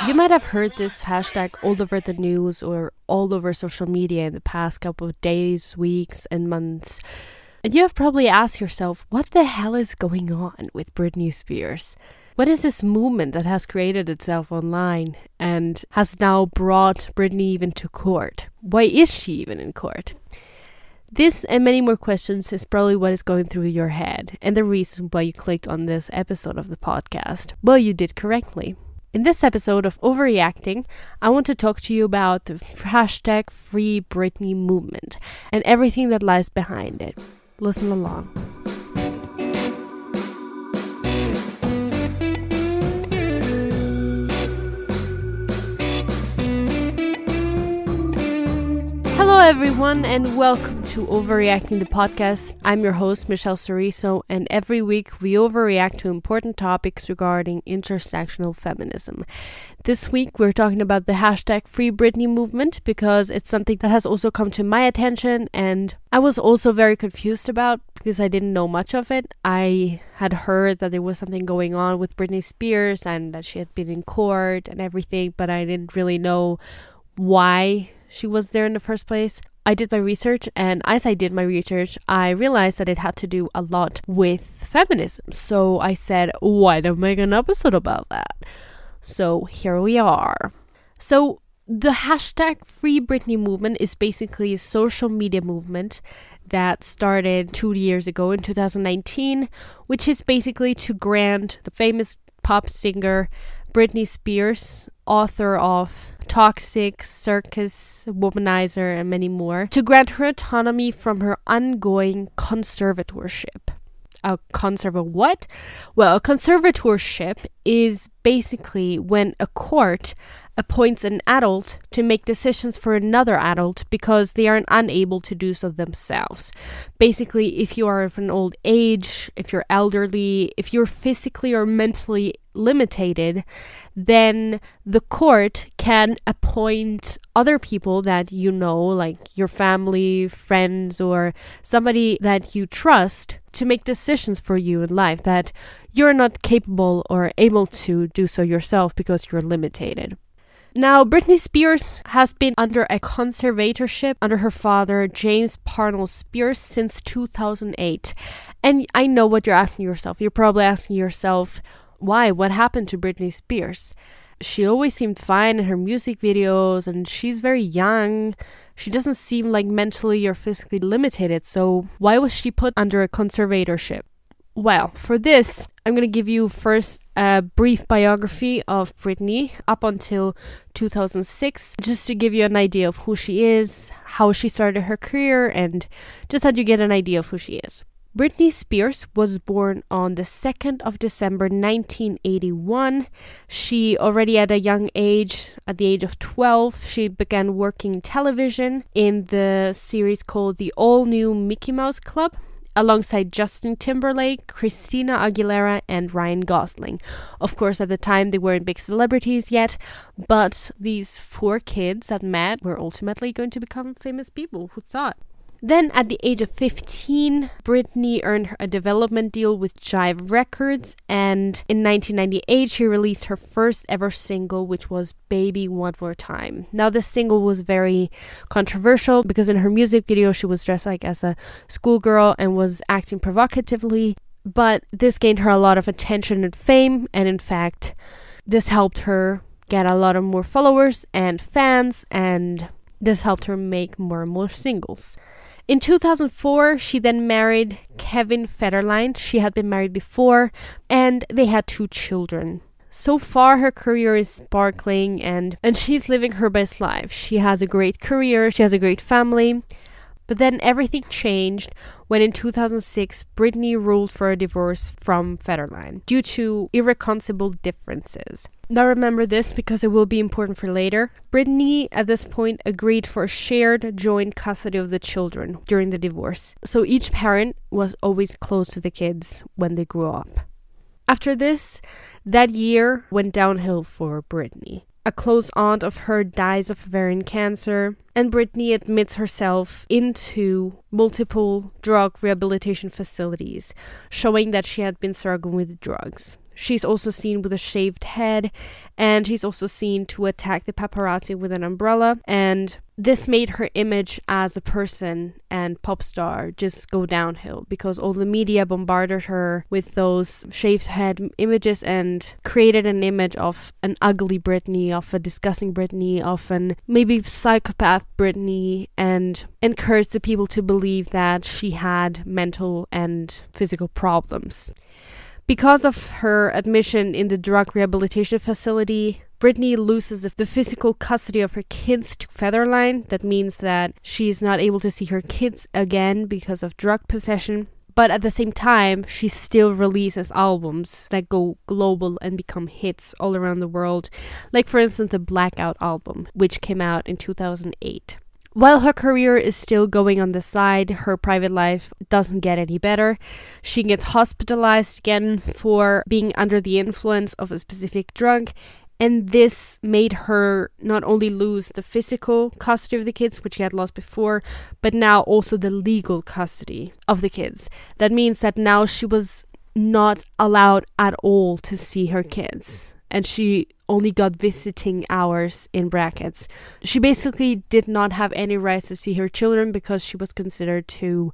You might have heard this hashtag all over the news or all over social media in the past couple of days, weeks, and months. And you have probably asked yourself, what the hell is going on with Britney Spears? What is this movement that has created itself online and has now brought Britney even to court? Why is she even in court? This and many more questions is probably what is going through your head and the reason why you clicked on this episode of the podcast. Well, you did correctly. In this episode of OVARY-Acting, I want to talk to you about the hashtag Free Britney movement and everything that lies behind it. Listen along. Hello everyone and welcome to OVARY-Acting the podcast. I'm your host Michelle Soriso, and every week we overreact to important topics regarding intersectional feminism. This week we're talking about the hashtag Free Britney movement because it's something that has also come to my attention and I was also very confused about because I didn't know much of it. I had heard that there was something going on with Britney Spears and that she had been in court and everything, but I didn't really know why she was there in the first place. I did my research, and as I did my research, I realized that it had to do a lot with feminism. So I said, why don't make an episode about that? So here we are. So the hashtag Free Britney movement is basically a social media movement that started 2 years ago in 2019, which is basically to grant the famous pop singer Britney Spears, author of Toxic, Circus, Womanizer, and many more, to grant her autonomy from her ongoing conservatorship. A what? Well, a conservatorship is basically when a court appoints an adult to make decisions for another adult because they are unable to do so themselves. Basically, if you are of an old age, if you're elderly, if you're physically or mentally limited, then the court can appoint other people that you know, like your family, friends, or somebody that you trust to make decisions for you in life that you're not capable or able to do so yourself because you're limited. Now, Britney Spears has been under a conservatorship under her father, James Parnell Spears, since 2008. And I know what you're asking yourself. You're probably asking yourself, why? What happened to Britney Spears? She always seemed fine in her music videos, and she's very young. She doesn't seem like mentally or physically limited, so why was she put under a conservatorship? Well, for this, I'm going to give you first a brief biography of Britney up until 2006, just to give you an idea of who she is, how she started her career, and just how you get an idea of who she is. Britney Spears was born on the 2nd of December 1981. She already at a young age, at the age of 12, she began working television in the series called The All New Mickey Mouse Club, alongside Justin Timberlake, Christina Aguilera, and Ryan Gosling. Of course, at the time, they weren't big celebrities yet, but these 4 kids that met were ultimately going to become famous people. Who thought? Then, at the age of 15, Britney earned a development deal with Jive Records, and in 1998, she released her first ever single, which was Baby One More Time. Now, this single was very controversial because in her music video, she was dressed like as a schoolgirl and was acting provocatively, but this gained her a lot of attention and fame, and in fact, this helped her get a lot of more followers and fans, and this helped her make more and more singles. In 2004, she then married Kevin Federline. She had been married before, and they had 2 children. So far, her career is sparkling, and she's living her best life. She has a great career, she has a great family. But then everything changed when in 2006, Britney ruled for a divorce from Federline due to irreconcilable differences. Now remember this because it will be important for later. Britney at this point agreed for shared joint custody of the children during the divorce. So each parent was always close to the kids when they grew up. After this, that year went downhill for Britney. A close aunt of her dies of ovarian cancer, and Britney admits herself into multiple drug rehabilitation facilities, showing that she had been struggling with drugs. She's also seen with a shaved head, and she's also seen to attack the paparazzi with an umbrella. And this made her image as a person and pop star just go downhill, because all the media bombarded her with those shaved head images and created an image of an ugly Britney, of a disgusting Britney, of an maybe psychopath Britney, and encouraged the people to believe that she had mental and physical problems. Because of her admission in the drug rehabilitation facility, Britney loses the physical custody of her kids to Featherline. That means that she is not able to see her kids again because of drug possession. But at the same time, she still releases albums that go global and become hits all around the world. Like, for instance, the Blackout album, which came out in 2008. While her career is still going on the side, her private life doesn't get any better. She gets hospitalized again for being under the influence of a specific drug. And this made her not only lose the physical custody of the kids, which she had lost before, but now also the legal custody of the kids. That means that now she was not allowed at all to see her kids. And she only got visiting hours in brackets. She basically did not have any rights to see her children because she was considered too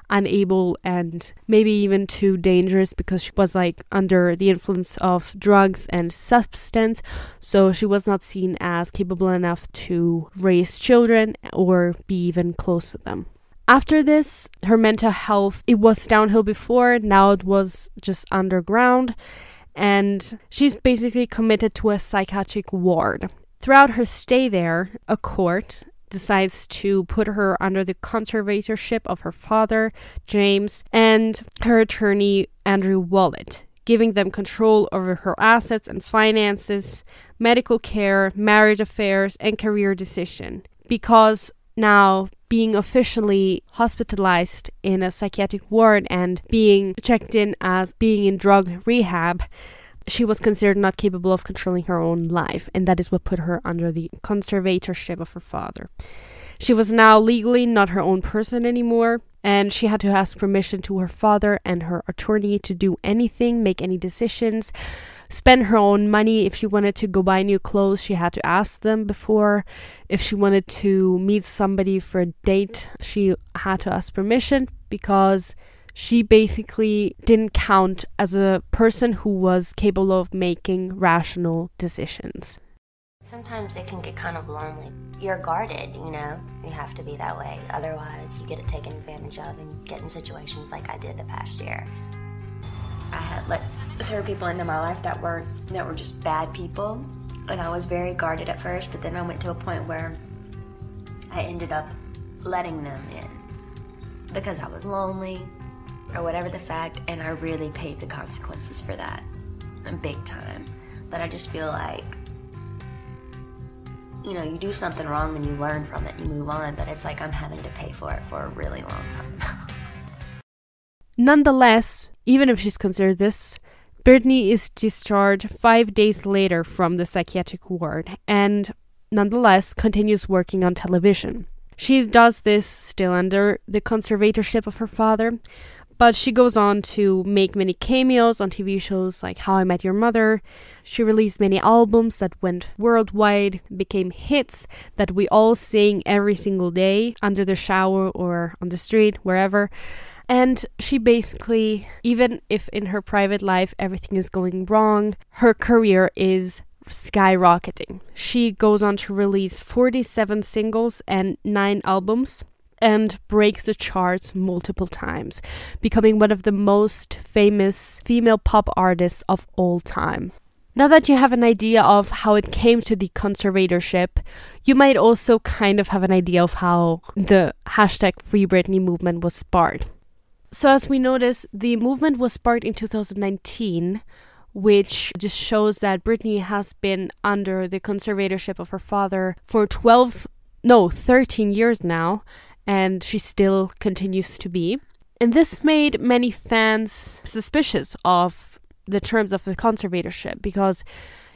unable and maybe even too dangerous, because she was like under the influence of drugs and substance. So she was not seen as capable enough to raise children or be even close to them. After this, her mental health, it was downhill before, now it was just underground. And she's basically committed to a psychiatric ward. Throughout her stay there, a court decides to put her under the conservatorship of her father, James, and her attorney, Andrew Wallet, giving them control over her assets and finances, medical care, marriage affairs, and career decision. Because now, being officially hospitalized in a psychiatric ward and being checked in as being in drug rehab, she was considered not capable of controlling her own life, and that is what put her under the conservatorship of her father. She was now legally not her own person anymore, and she had to ask permission to her father and her attorney to do anything, make any decisions, spend her own money. If she wanted to go buy new clothes, she had to ask them before. If she wanted to meet somebody for a date, she had to ask permission, because she basically didn't count as a person who was capable of making rational decisions. Sometimes it can get kind of lonely. You're guarded, you know? You have to be that way. Otherwise, you get it taken advantage of and get in situations like I did the past year. I had let certain people into my life that were just bad people, and I was very guarded at first, but then I went to a point where I ended up letting them in because I was lonely or whatever the fact, and I really paid the consequences for that, and big time. But I just feel like, you know, you do something wrong and you learn from it, you move on, but it's like I'm having to pay for it for a really long time. Nonetheless, even if she's considered this, Britney is discharged 5 days later from the psychiatric ward, and nonetheless continues working on television. She does this still under the conservatorship of her father, but she goes on to make many cameos on TV shows like How I Met Your Mother. She released many albums that went worldwide, became hits that we all sing every single day, under the shower or on the street, wherever. And she basically, even if in her private life everything is going wrong, her career is skyrocketing. She goes on to release 47 singles and 9 albums, and breaks the charts multiple times, becoming one of the most famous female pop artists of all time. Now that you have an idea of how it came to the conservatorship, you might also kind of have an idea of how the hashtag Free Britney movement was sparked. So as we notice, the movement was sparked in 2019, which just shows that Britney has been under the conservatorship of her father for 13 years now, and she still continues to be. And this made many fans suspicious of the terms of the conservatorship, because,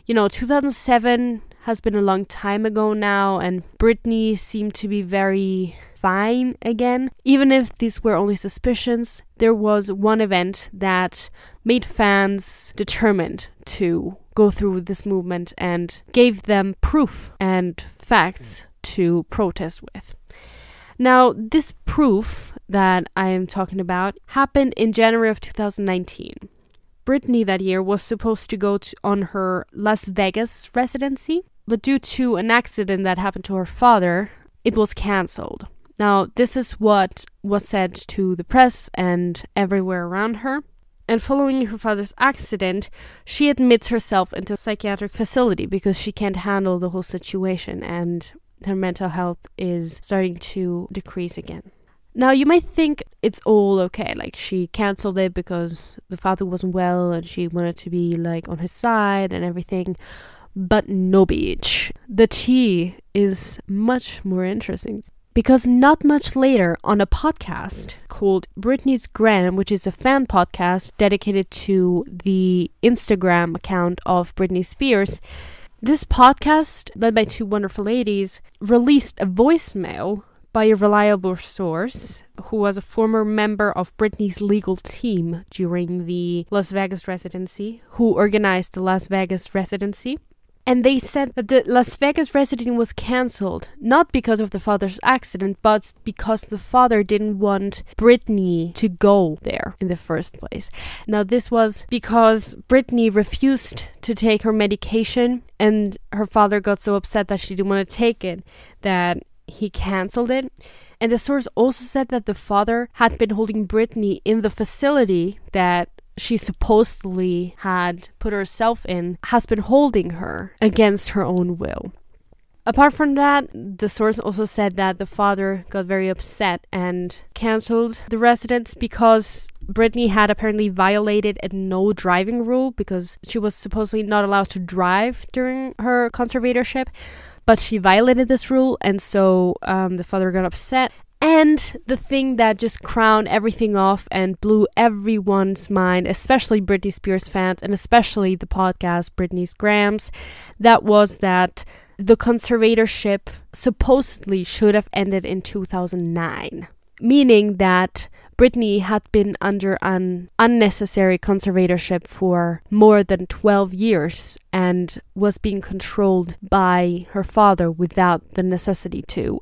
2007 has been a long time ago now, and Britney seemed to be very fine again. Even if these were only suspicions, there was one event that made fans determined to go through this movement and gave them proof and facts to protest with. Now, this proof that I am talking about happened in January of 2019. Britney that year was supposed to go on her Las Vegas residency, but due to an accident that happened to her father, it was cancelled. Now, this is what was said to the press and everywhere around her. And following her father's accident, she admits herself into a psychiatric facility because she can't handle the whole situation and her mental health is starting to decrease again. Now, you might think it's all okay, like she cancelled it because the father wasn't well and she wanted to be like on his side and everything. But no, bitch. The tea is much more interesting. Because not much later, on a podcast called Britney's Gram, which is a fan podcast dedicated to the Instagram account of Britney Spears, this podcast, led by two wonderful ladies, released a voicemail by a reliable source who was a former member of Britney's legal team during the Las Vegas residency, who organized the Las Vegas residency. And they said that the Las Vegas residency was cancelled, not because of the father's accident, but because the father didn't want Britney to go there in the first place. Now, this was because Britney refused to take her medication, and her father got so upset that she didn't want to take it that he cancelled it. And the source also said that the father had been holding Britney in the facility that she supposedly had put herself in, has been holding her against her own will. Apart from that, the source also said that the father got very upset and cancelled the residence because Britney had apparently violated a no driving rule because she was supposedly not allowed to drive during her conservatorship, but she violated this rule, and so the father got upset. And the thing that just crowned everything off and blew everyone's mind, especially Britney Spears fans and especially the podcast Britney's Grams, that was that the conservatorship supposedly should have ended in 2009. Meaning that Britney had been under an unnecessary conservatorship for more than 12 years and was being controlled by her father without the necessity to.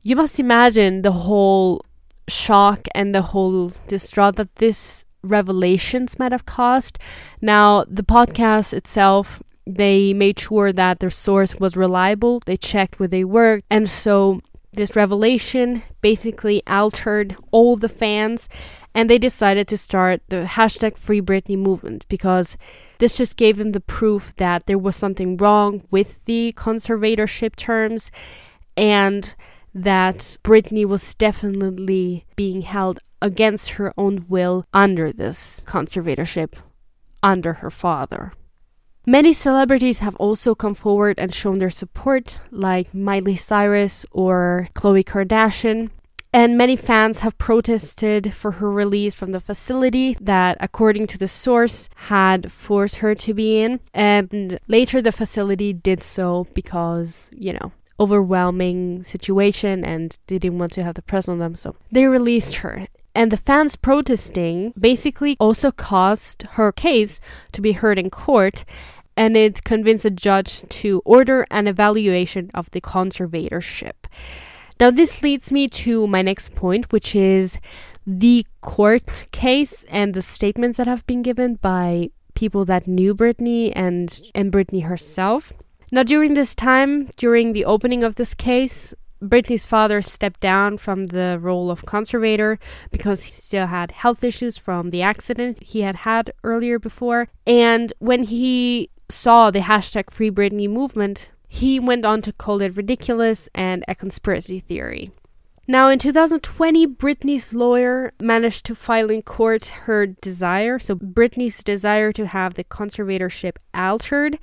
You must imagine the whole shock and the whole distraught that this revelations might have caused. Now, the podcast itself, they made sure that their source was reliable. They checked where they worked. And so this revelation basically altered all the fans. And they decided to start the hashtag Free Britney movement because this just gave them the proof that there was something wrong with the conservatorship terms and that Britney was definitely being held against her own will under this conservatorship, under her father. Many celebrities have also come forward and shown their support, like Miley Cyrus or Khloe Kardashian. And many fans have protested for her release from the facility that, according to the source, had forced her to be in. And later the facility did so because, overwhelming situation and they didn't want to have the press on them, so they released her. And the fans protesting basically also caused her case to be heard in court, and it convinced a judge to order an evaluation of the conservatorship. Now, this leads me to my next point, which is the court case and the statements that have been given by people that knew Britney and Britney herself. Now, during this time, during the opening of this case, Britney's father stepped down from the role of conservator because he still had health issues from the accident he had earlier before. And when he saw the hashtag Free Britney movement, he went on to call it ridiculous and a conspiracy theory. Now, in 2020, Britney's lawyer managed to file in court her desire, so Britney's desire to have the conservatorship altered.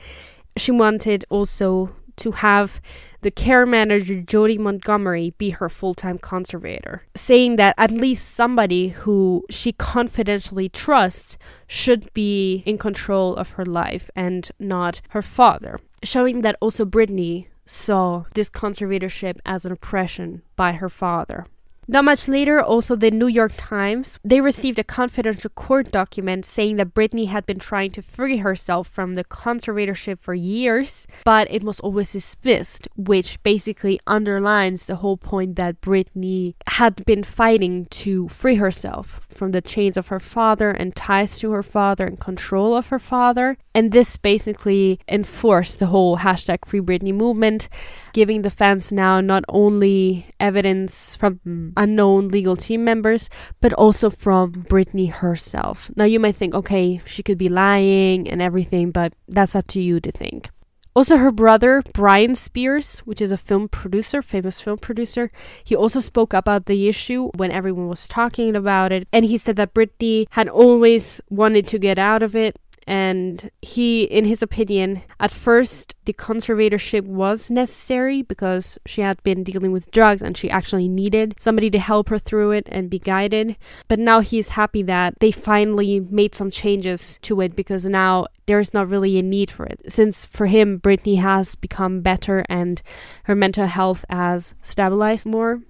She wanted also to have the care manager Jody Montgomery be her full-time conservator, saying that at least somebody who she confidentially trusts should be in control of her life and not her father, showing that also Britney saw this conservatorship as an oppression by her father. Not much later, also the New York Times, they received a confidential court document saying that Britney had been trying to free herself from the conservatorship for years, but it was always dismissed, which basically underlines the whole point that Britney had been fighting to free herself from the chains of her father and ties to her father and control of her father. And this basically enforced the whole hashtag Free Britney movement, giving the fans now not only evidence from unknown legal team members, but also from Britney herself. Now you might think, okay, she could be lying and everything, but that's up to you to think. Also, her brother, Britney Spears, which is a famous film producer, he also spoke about the issue when everyone was talking about it. And he said that Britney had always wanted to get out of it. And he, in his opinion, at first the conservatorship was necessary because she had been dealing with drugs and she actually needed somebody to help her through it and be guided. But now he's happy that they finally made some changes to it because now there's not really a need for it. Since for him, Britney has become better and her mental health has stabilized more.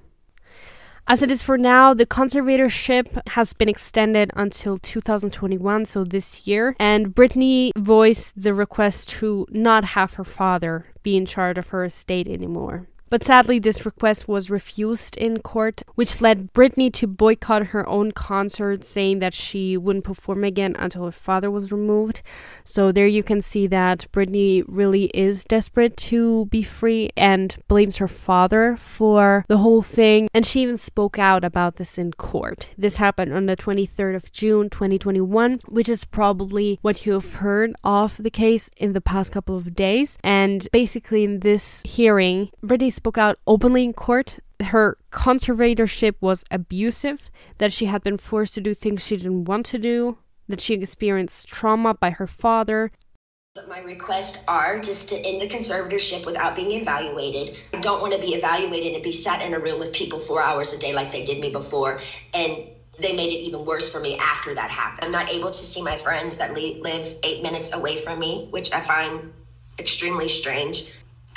As it is for now, the conservatorship has been extended until 2021, so this year, and Britney voiced the request to not have her father be in charge of her estate anymore. But sadly, this request was refused in court, which led Britney to boycott her own concert, saying that she wouldn't perform again until her father was removed. So there you can see that Britney really is desperate to be free and blames her father for the whole thing. And she even spoke out about this in court. This happened on the 23rd of June, 2021, which is probably what you have heard of the case in the past couple of days. And basically in this hearing, Britney spoke out openly in court. Her conservatorship was abusive, that she had been forced to do things she didn't want to do, that she experienced trauma by her father. But my requests are just to end the conservatorship without being evaluated. I don't want to be evaluated and be sat in a room with people 4 hours a day like they did me before, and they made it even worse for me after that happened. I'm not able to see my friends that live 8 minutes away from me, which I find extremely strange.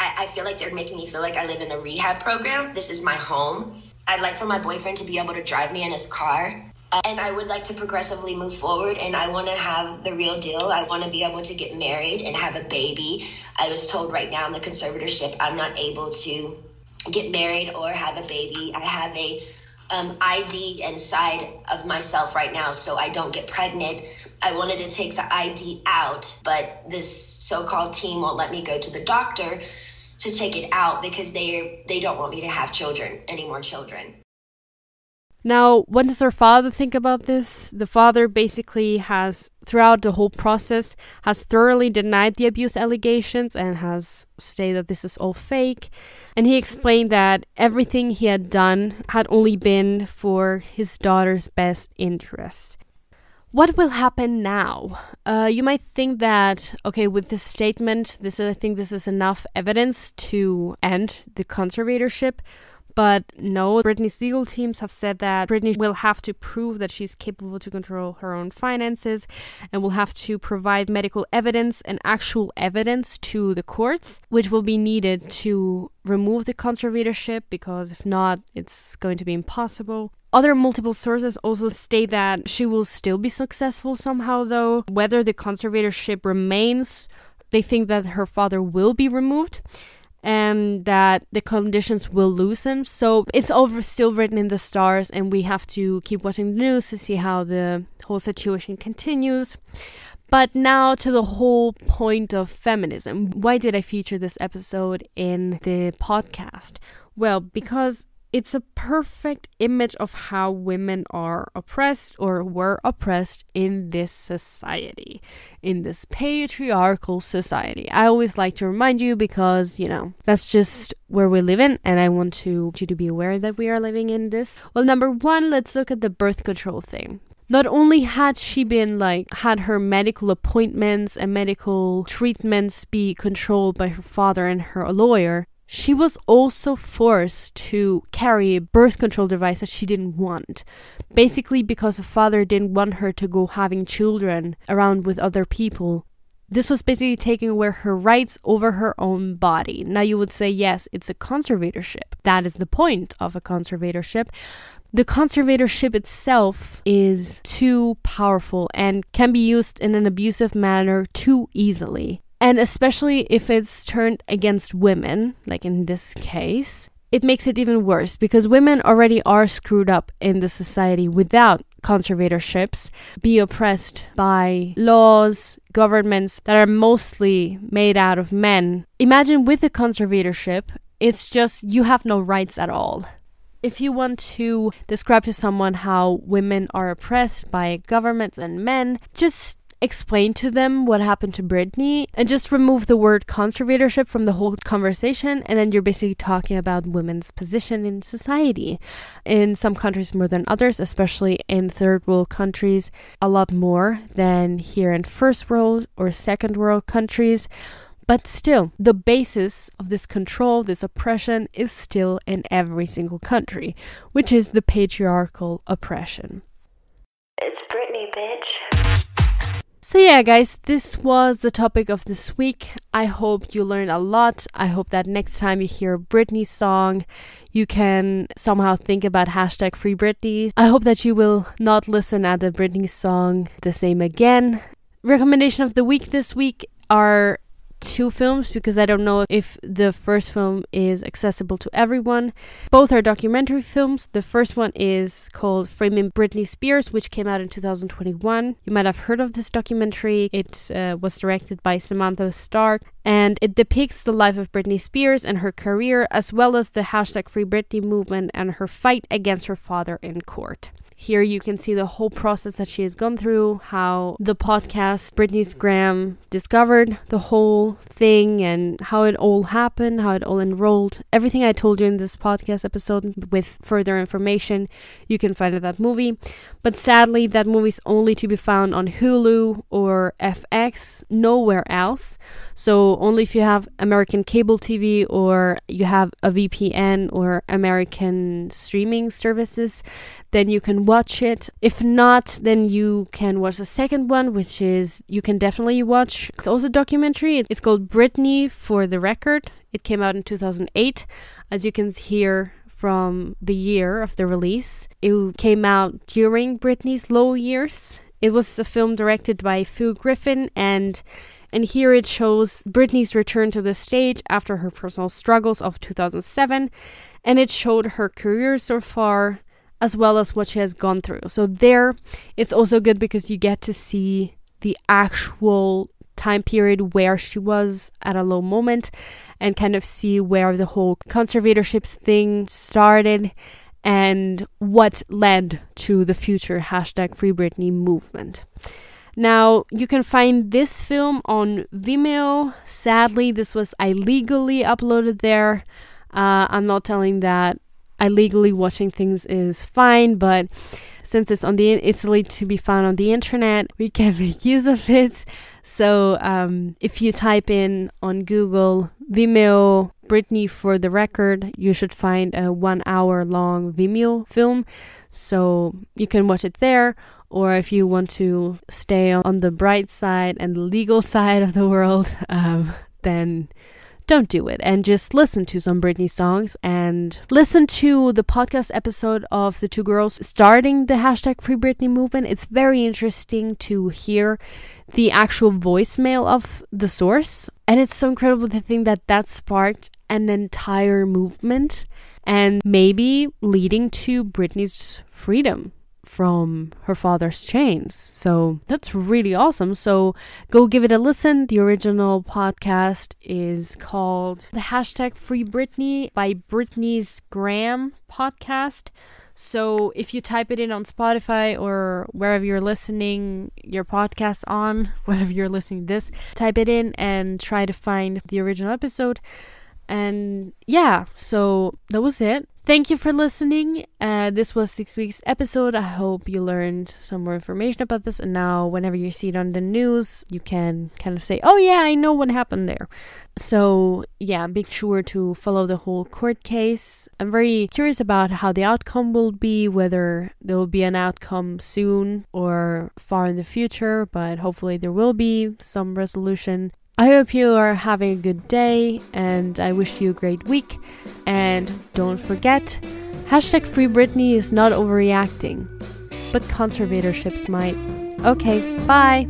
I feel like they're making me feel like I live in a rehab program. This is my home. I'd like for my boyfriend to be able to drive me in his car. And I would like to progressively move forward, and I want to have the real deal. I want to be able to get married and have a baby. I was told right now in the conservatorship I'm not able to get married or have a baby. I have a ID inside of myself right now, so I don't get pregnant. I wanted to take the ID out, but this so-called team won't let me go to the doctor to take it out because they don't want me to have any more children. Now, what does her father think about this? The father basically has, throughout the whole process, has thoroughly denied the abuse allegations and has stated that this is all fake. And he explained that everything he had done had only been for his daughter's best interest. What will happen now? You might think that, okay, with this statement, I think this is enough evidence to end the conservatorship. But no, Britney's legal teams have said that Britney will have to prove that she's capable to control her own finances and will have to provide medical evidence and actual evidence to the courts, which will be needed to remove the conservatorship, because if not, it's going to be impossible. Other multiple sources also state that she will still be successful somehow, though. Whether the conservatorship remains, they think that her father will be removed and that the conditions will loosen. So it's all still written in the stars, and we have to keep watching the news to see how the whole situation continues. But now to the whole point of feminism. Why did I feature this episode in the podcast? Well, because it's a perfect image of how women are oppressed or were oppressed in this society, in this patriarchal society. I always like to remind you because, that's just where we live in, and I want you to be aware that we are living in this. Well, number one, let's look at the birth control thing. Not only had she had her medical appointments and medical treatments be controlled by her father and her lawyer, she was also forced to carry a birth control device that she didn't want. Basically because her father didn't want her to go having children around with other people. This was basically taking away her rights over her own body. Now you would say, yes, it's a conservatorship. That is the point of a conservatorship. The conservatorship itself is too powerful and can be used in an abusive manner too easily. And especially if it's turned against women, like in this case, it makes it even worse because women already are screwed up in the society without conservatorships, be oppressed by laws, governments that are mostly made out of men. Imagine with a conservatorship, it's just you have no rights at all. If you want to describe to someone how women are oppressed by governments and men, just explain to them what happened to Britney and just remove the word conservatorship from the whole conversation, and then you're basically talking about women's position in society. In some countries more than others, especially in third world countries, a lot more than here in first world or second world countries. But still, the basis of this control, this oppression, is still in every single country, which is the patriarchal oppression. It's Britney, bitch. So yeah, guys, this was the topic of this week. I hope you learned a lot. I hope that next time you hear a Britney song, you can somehow think about hashtag Free Britney. I hope that you will not listen at the Britney song the same again. Recommendation of the week this week are 2 films because I don't know if the first film is accessible to everyone. Both are documentary films. The first one is called Framing Britney Spears, which came out in 2021. You might have heard of this documentary. It was directed by Samantha Stark, and it depicts the life of Britney Spears and her career, as well as the hashtag Free Britney movement and her fight against her father in court. Here you can see the whole process that she has gone through, how the podcast Britney's Gram discovered the whole thing and how it all happened, how it all enrolled. Everything I told you in this podcast episode with further information, you can find in that movie. But sadly, that movie is only to be found on Hulu or FX, nowhere else. So only if you have American cable TV or you have a VPN or American streaming services, then you can watch it. If not, then you can watch the second one, which is you can definitely watch. It's also a documentary. It's called Britney for the Record. It came out in 2008. As you can hear from the year of the release, it came out during Britney's low years. It was a film directed by Phil Griffin, and here it shows Britney's return to the stage after her personal struggles of 2007, and it showed her career so far, as well as what she has gone through. So there, it's also good because you get to see the actual time period where she was at a low moment and kind of see where the whole conservatorships thing started and what led to the future hashtag Free Britney movement. Now, you can find this film on Vimeo. Sadly, this was illegally uploaded there. I'm not telling that illegally watching things is fine, but since it's easily to be found on the internet, we can make use of it. So if you type in on Google Vimeo Britney for the Record, you should find a 1 hour long Vimeo film, so you can watch it there. Or if you want to stay on the bright side and the legal side of the world, then don't do it and just listen to some Britney songs and listen to the podcast episode of the 2 girls starting the hashtag Free Britney movement. It's very interesting to hear the actual voicemail of the source, and it's so incredible to think that sparked an entire movement and maybe leading to Britney's freedom from her father's chains. So that's really awesome. So go give it a listen. The original podcast is called The Hashtag Free Britney by Britney's Gram podcast. So if you type it in on Spotify or wherever you're listening your podcast on, wherever you're listening to this, type it in and try to find the original episode. And yeah, so that was it. Thank you for listening. This was this week's episode. I hope you learned some more information about this. And now whenever you see it on the news, you can kind of say, oh yeah, I know what happened there. So yeah, make sure to follow the whole court case. I'm very curious about how the outcome will be, whether there will be an outcome soon or far in the future, but hopefully there will be some resolution. I hope you are having a good day, and I wish you a great week. And don't forget, #Free Britney is not overreacting, but conservatorships might. Okay, bye!